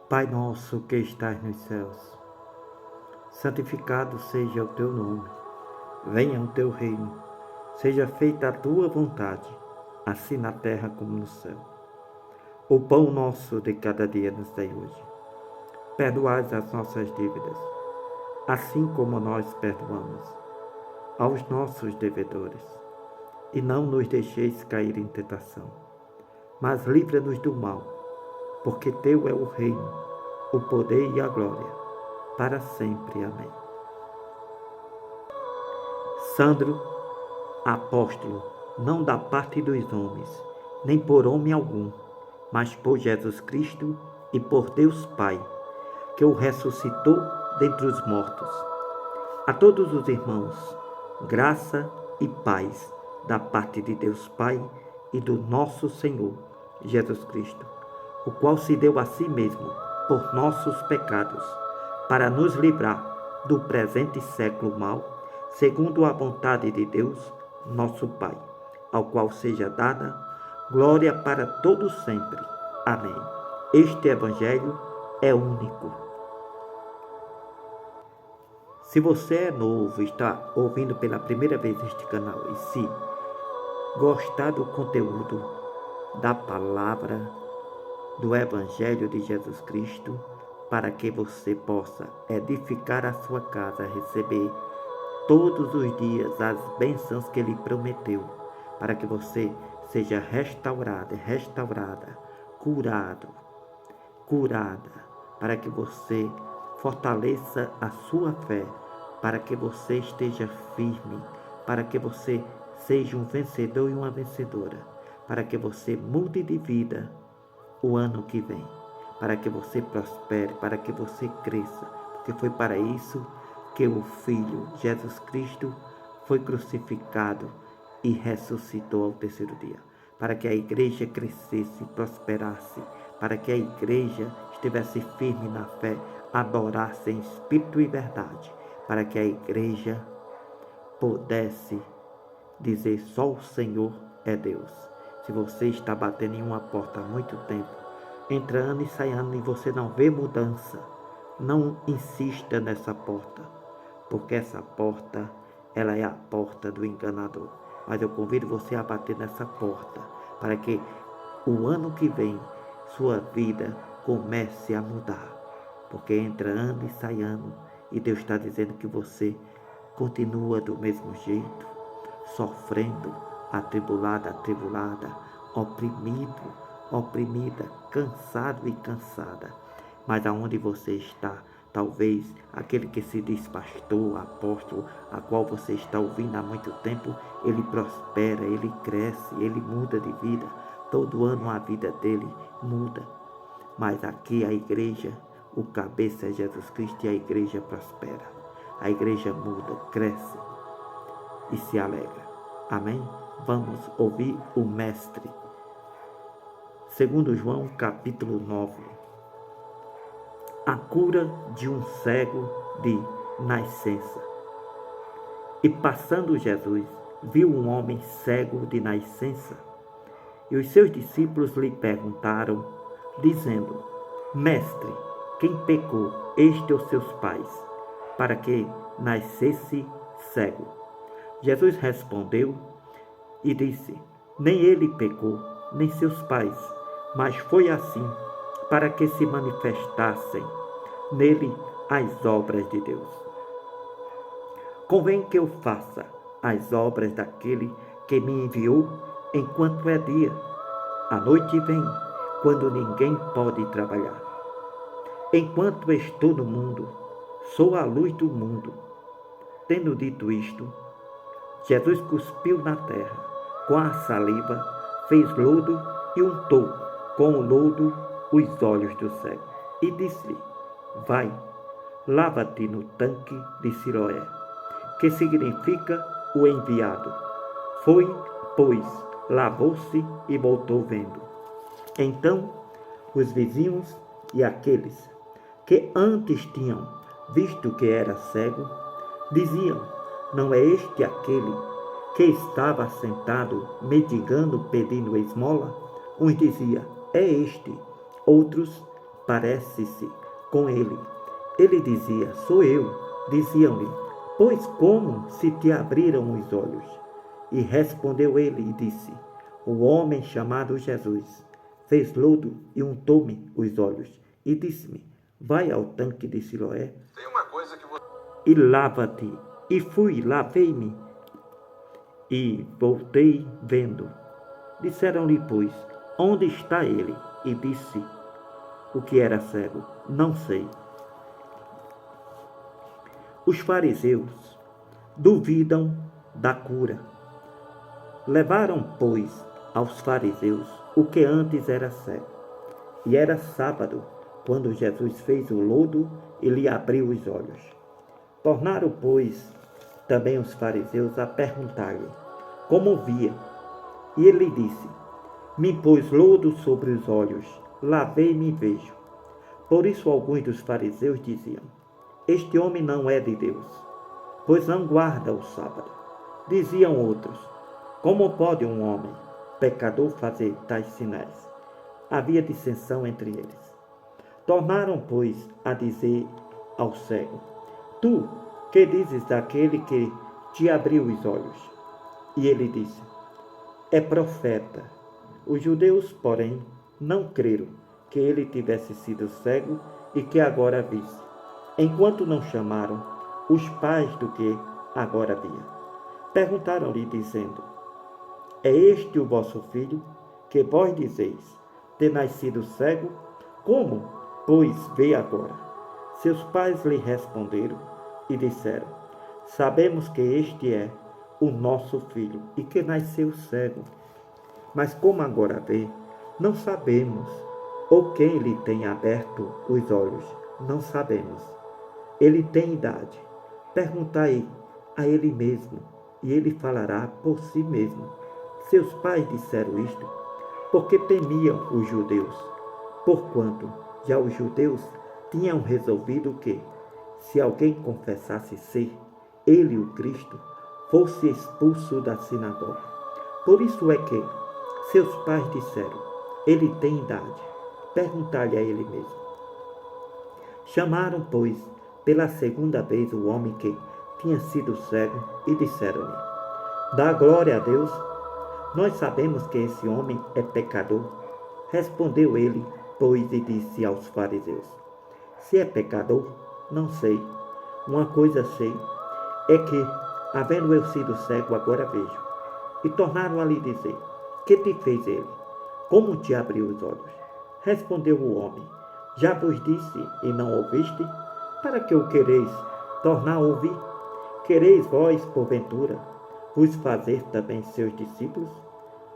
Pai nosso que estás nos céus, santificado seja o teu nome. Venha o teu reino, seja feita a tua vontade, assim na terra como no céu. O pão nosso de cada dia nos dai hoje. Perdoai as nossas dívidas, assim como nós perdoamos aos nossos devedores. E não nos deixeis cair em tentação, mas livra-nos do mal, porque teu é o reino, o poder e a glória, para sempre. Amém. Sandro, apóstolo, não da parte dos homens, nem por homem algum, mas por Jesus Cristo e por Deus Pai, que o ressuscitou dentre os mortos. A todos os irmãos, graça e paz da parte de Deus Pai e do nosso Senhor Jesus Cristo, o qual se deu a si mesmo por nossos pecados, para nos livrar do presente século mau, segundo a vontade de Deus, nosso Pai, ao qual seja dada glória para todos sempre. Amém. Este Evangelho é único. Se você é novo e está ouvindo pela primeira vez este canal e se gostar do conteúdo da palavra do Evangelho de Jesus Cristo, para que você possa edificar a sua casa, receber todos os dias as bênçãos que Ele prometeu, para que você seja restaurada, curada, para que você fortaleça a sua fé, para que você esteja firme, para que você seja um vencedor e uma vencedora, para que você mude de vida o ano que vem, para que você prospere, para que você cresça, porque foi para isso que o Filho Jesus Cristo foi crucificado e ressuscitou ao terceiro dia, para que a igreja crescesse, prosperasse, para que a igreja estivesse firme na fé, adorasse em espírito e verdade, para que a igreja pudesse dizer: só o Senhor é Deus. Se você está batendo em uma porta há muito tempo, entrando e saindo, e você não vê mudança, não insista nessa porta, porque essa porta, ela é a porta do enganador. Mas eu convido você a bater nessa porta, para que o ano que vem, sua vida comece a mudar, porque entra ano e sai ano, e Deus está dizendo que você continua do mesmo jeito, sofrendo, atribulada, oprimida, cansado e cansada. Mas aonde você está, talvez aquele que se diz pastor, apóstolo, a qual você está ouvindo há muito tempo, ele prospera, ele cresce, ele muda de vida. Todo ano a vida dele muda. Mas aqui a igreja, o cabeça é Jesus Cristo, e a igreja prospera. A igreja muda, cresce e se alegra. Amém? Vamos ouvir o Mestre. Segundo João, capítulo 9. A cura de um cego de nascença. E passando Jesus, viu um homem cego de nascença. E os seus discípulos lhe perguntaram, dizendo: Mestre, quem pecou, este ou seus pais, para que nascesse cego? Jesus respondeu e disse: Nem ele pecou, nem seus pais, mas foi assim, para que se manifestassem nele as obras de Deus. Convém que eu faça as obras daquele que me enviou enquanto é dia. A noite vem, quando ninguém pode trabalhar. Enquanto estou no mundo, sou a luz do mundo. Tendo dito isto, Jesus cuspiu na terra com a saliva, fez lodo e untou com o lodo os olhos do cego. E disse-lhe: Vai, lava-te no tanque de Siloé, que significa o enviado. Foi, pois, lavou-se e voltou vendo. Então, os vizinhos e aqueles que antes tinham visto que era cego, diziam: Não é este aquele que estava sentado, mendigando, pedindo esmola? Uns diziam: É este. Outros: parece-se com ele. Ele dizia: sou eu. Diziam-lhe: pois como se te abriram os olhos? E respondeu ele e disse: o homem chamado Jesus fez lodo e untou-me os olhos e disse-me: vai ao tanque de Siloé e lava-te. E fui, lavei-me e voltei vendo. Disseram-lhe, pois, onde está ele? E disse o que era cego: não sei. Os fariseus duvidam da cura. Levaram, pois, aos fariseus o que antes era cego. E era sábado, quando Jesus fez o lodo e lhe abriu os olhos. Tornaram, pois, também os fariseus a perguntar-lhe como via. E ele disse: me pôs lodo sobre os olhos, lavei-me e vejo. Por isso alguns dos fariseus diziam: este homem não é de Deus, pois não guarda o sábado. Diziam outros: como pode um homem pecador fazer tais sinais? Havia dissensão entre eles. Tornaram, pois, a dizer ao cego: tu, que dizes daquele que te abriu os olhos? E ele disse: é profeta. Os judeus, porém, não creram que ele tivesse sido cego e que agora visse, enquanto não chamaram os pais do que agora via. Perguntaram-lhe, dizendo: é este o vosso filho, que vós dizeis ter nascido cego? Como, pois, vê agora? Seus pais lhe responderam e disseram: sabemos que este é o nosso filho e que nasceu cego. Mas como agora vê, não sabemos, ou quem lhe tem aberto os olhos, não sabemos. Ele tem idade. Perguntai a ele mesmo, e ele falará por si mesmo. Seus pais disseram isto porque temiam os judeus, porquanto já os judeus tinham resolvido que, se alguém confessasse ser ele o Cristo, fosse expulso da sinagoga. Por isso é que seus pais disseram: ele tem idade. Perguntai-lhe a ele mesmo. Chamaram, pois, pela segunda vez o homem que tinha sido cego e disseram-lhe: dá glória a Deus. Nós sabemos que esse homem é pecador. Respondeu ele, pois, e disse aos fariseus: se é pecador, não sei. Uma coisa sei, é que, havendo eu sido cego, agora vejo. E tornaram a lhe dizer: que te fez ele? Como te abriu os olhos? Respondeu o homem: já vos disse e não ouviste? Para que o quereis tornar a ouvir? Quereis vós, porventura, vos fazer também seus discípulos?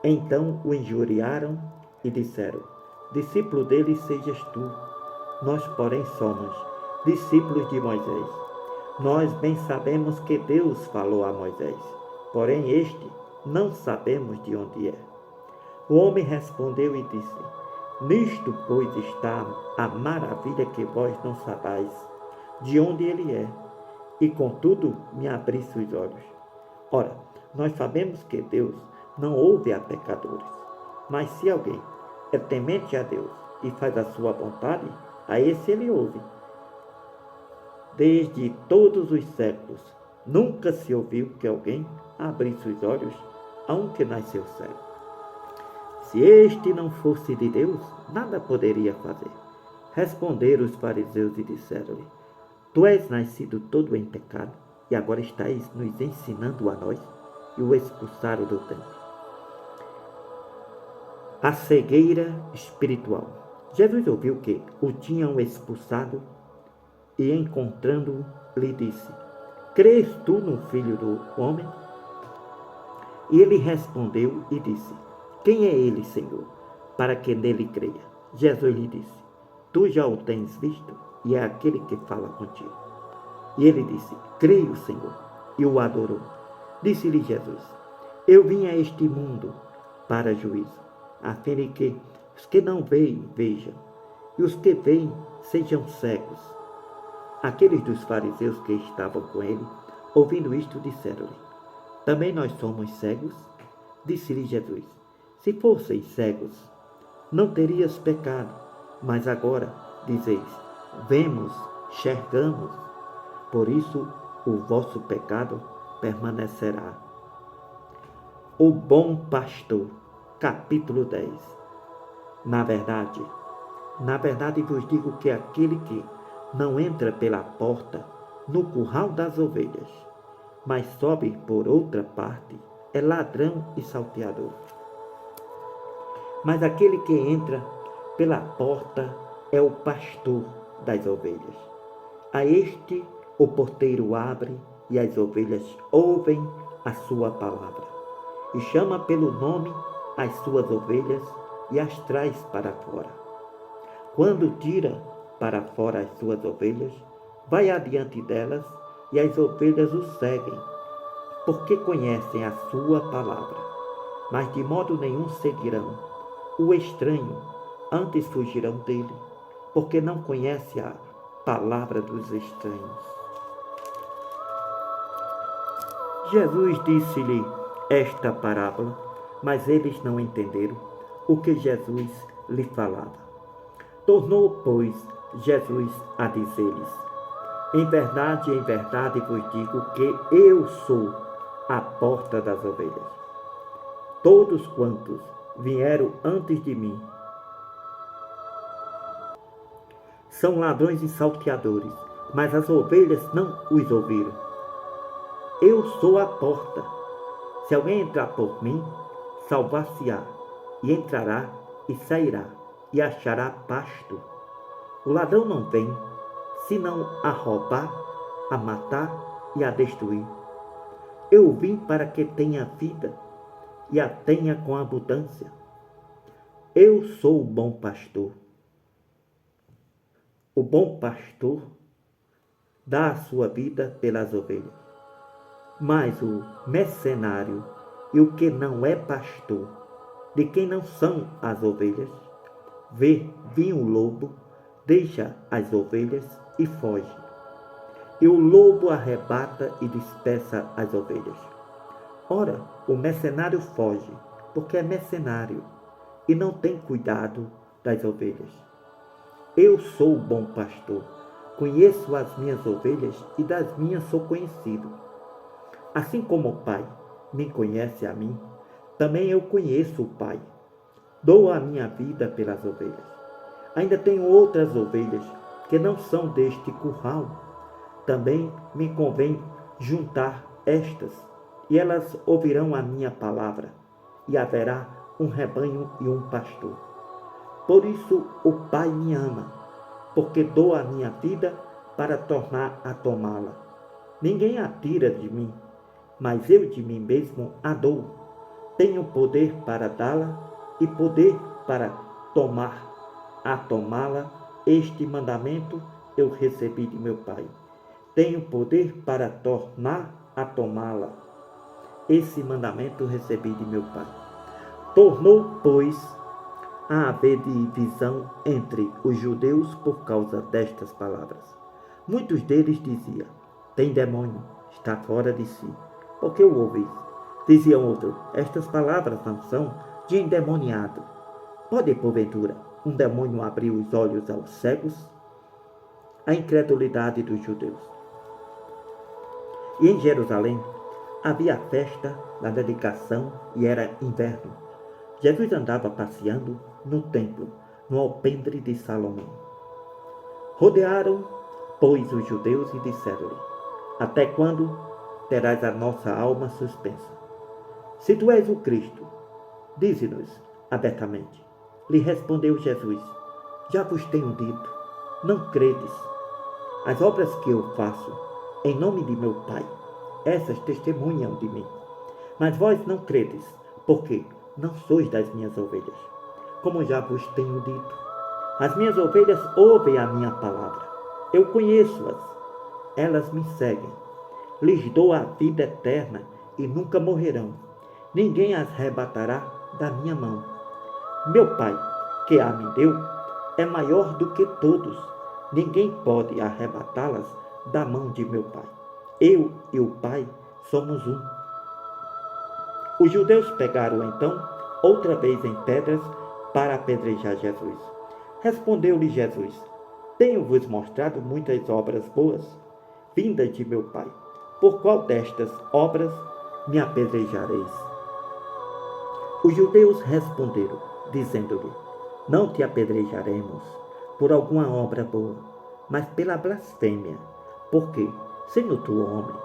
Então o injuriaram e disseram: discípulo dele sejas tu. Nós, porém, somos discípulos de Moisés. Nós bem sabemos que Deus falou a Moisés, porém este não sabemos de onde é. O homem respondeu e disse: nisto, pois, está a maravilha, que vós não sabais de onde ele é, e contudo me abriste os olhos. Ora, nós sabemos que Deus não ouve a pecadores, mas se alguém é temente a Deus e faz a sua vontade, a esse ele ouve. Desde todos os séculos, nunca se ouviu que alguém abrisse os olhos a um que nasceu cego. Se este não fosse de Deus, nada poderia fazer. Responderam os fariseus e disseram-lhe: tu és nascido todo em pecado, e agora estás nos ensinando a nós? E o expulsaram do templo. A cegueira espiritual. Jesus ouviu que o tinham expulsado e, encontrando-o, lhe disse: crês tu no Filho do Homem? E ele respondeu e disse: quem é ele, Senhor, para que nele creia? Jesus lhe disse: tu já o tens visto, e é aquele que fala contigo. E ele disse: creio, Senhor, e o adorou. Disse-lhe Jesus: eu vim a este mundo para juízo, a fim de que os que não veem, vejam, e os que veem sejam cegos. Aqueles dos fariseus que estavam com ele, ouvindo isto, disseram-lhe: também nós somos cegos? Disse-lhe Jesus: se fosseis cegos, não terias pecado, mas agora dizeis: vemos, enxergamos, por isso o vosso pecado permanecerá. O bom pastor, capítulo 10. Na verdade vos digo que aquele que não entra pela porta no curral das ovelhas, mas sobe por outra parte, é ladrão e salteador. Mas aquele que entra pela porta é o pastor das ovelhas. A este o porteiro abre e as ovelhas ouvem a sua palavra. E chama pelo nome as suas ovelhas e as traz para fora. Quando tira para fora as suas ovelhas, vai adiante delas e as ovelhas o seguem, porque conhecem a sua palavra. Mas de modo nenhum seguirão o estranho, antes fugirão dele, porque não conhece a palavra dos estranhos. Jesus disse-lhe esta parábola, mas eles não entenderam o que Jesus lhe falava. Tornou, pois, Jesus a dizer-lhes: em verdade vos digo que eu sou a porta das ovelhas. Todos quantos vieram antes de mim são ladrões e salteadores, mas as ovelhas não os ouviram. Eu sou a porta. Se alguém entrar por mim, salvar-se-á, e entrará e sairá, e achará pasto. O ladrão não vem, senão a roubar, a matar e a destruir. Eu vim para que tenha vida, e a tenha com abundância. Eu sou o bom pastor. O bom pastor dá a sua vida pelas ovelhas. Mas o mercenário e o que não é pastor, de quem não são as ovelhas, vê vir um lobo, deixa as ovelhas e foge. E o lobo arrebata e dispersa as ovelhas. Ora, o mercenário foge, porque é mercenário, e não tem cuidado das ovelhas. Eu sou o bom pastor, conheço as minhas ovelhas e das minhas sou conhecido. Assim como o Pai me conhece a mim, também eu conheço o Pai. Dou a minha vida pelas ovelhas. Ainda tenho outras ovelhas que não são deste curral. Também me convém juntar estas, e elas ouvirão a minha palavra, e haverá um rebanho e um pastor. Por isso o Pai me ama, porque dou a minha vida para tornar a tomá-la. Ninguém a tira de mim, mas eu de mim mesmo a dou. Tenho poder para dá-la e poder para tomá-la. Este mandamento eu recebi de meu Pai. Tenho poder para tornar a tomá-la. Esse mandamento recebi de meu Pai. Tornou, pois, a haver divisão entre os judeus por causa destas palavras. Muitos deles diziam: tem demônio, está fora de si. Por que o ouvis? Diziam outros: estas palavras não são de endemoniado. Pode, porventura, um demônio abrir os olhos aos cegos? A incredulidade dos judeus. E em Jerusalém havia a festa da dedicação e era inverno. Jesus andava passeando no templo, no alpendre de Salomão. Rodearam, pois, os judeus e disseram-lhe: até quando terás a nossa alma suspensa? Se tu és o Cristo, dize-nos abertamente. Lhe respondeu Jesus: já vos tenho dito, não credes. As obras que eu faço em nome de meu Pai, essas testemunham de mim. Mas vós não credes, porque não sois das minhas ovelhas. Como já vos tenho dito, as minhas ovelhas ouvem a minha palavra. Eu conheço-as, elas me seguem. Lhes dou a vida eterna e nunca morrerão. Ninguém as arrebatará da minha mão. Meu Pai, que a me deu, é maior do que todos. Ninguém pode arrebatá-las da mão de meu Pai. Eu e o Pai somos um. Os judeus pegaram então outra vez em pedras para apedrejar Jesus. Respondeu-lhe Jesus: Tenho-vos mostrado muitas obras boas, vindas de meu Pai. Por qual destas obras me apedrejareis? Os judeus responderam, dizendo-lhe: Não te apedrejaremos por alguma obra boa, mas pela blasfêmia, porque, sendo tu homem,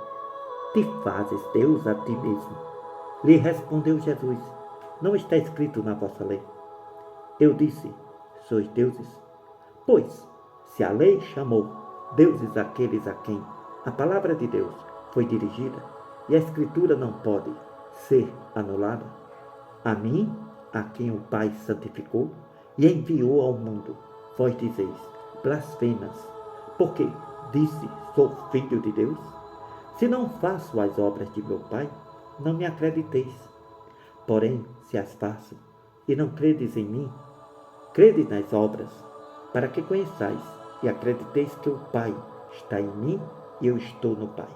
te fazes Deus a ti mesmo. Lhe respondeu Jesus: Não está escrito na vossa lei: Eu disse, sois deuses? Pois, se a lei chamou deuses aqueles a quem a palavra de Deus foi dirigida, e a Escritura não pode ser anulada, a mim, a quem o Pai santificou e enviou ao mundo, vós dizeis, blasfemas, porque disse, sou filho de Deus? Se não faço as obras de meu Pai, não me acrediteis. Porém, se as faço, e não credes em mim, crede nas obras, para que conheçais e acrediteis que o Pai está em mim e eu estou no Pai.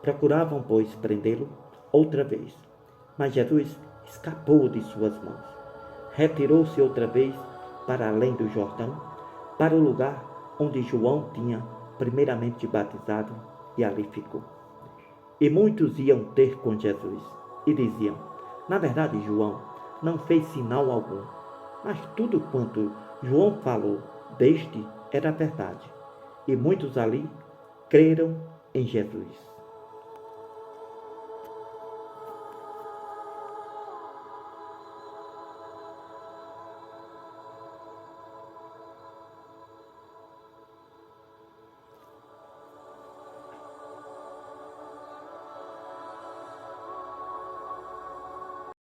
Procuravam, pois, prendê-lo outra vez, mas Jesus escapou de suas mãos. Retirou-se outra vez para além do Jordão, para o lugar onde João tinha primeiramente batizado, e ali ficou. E muitos iam ter com Jesus e diziam: Na verdade, João não fez sinal algum, mas tudo quanto João falou deste era verdade. E muitos ali creram em Jesus.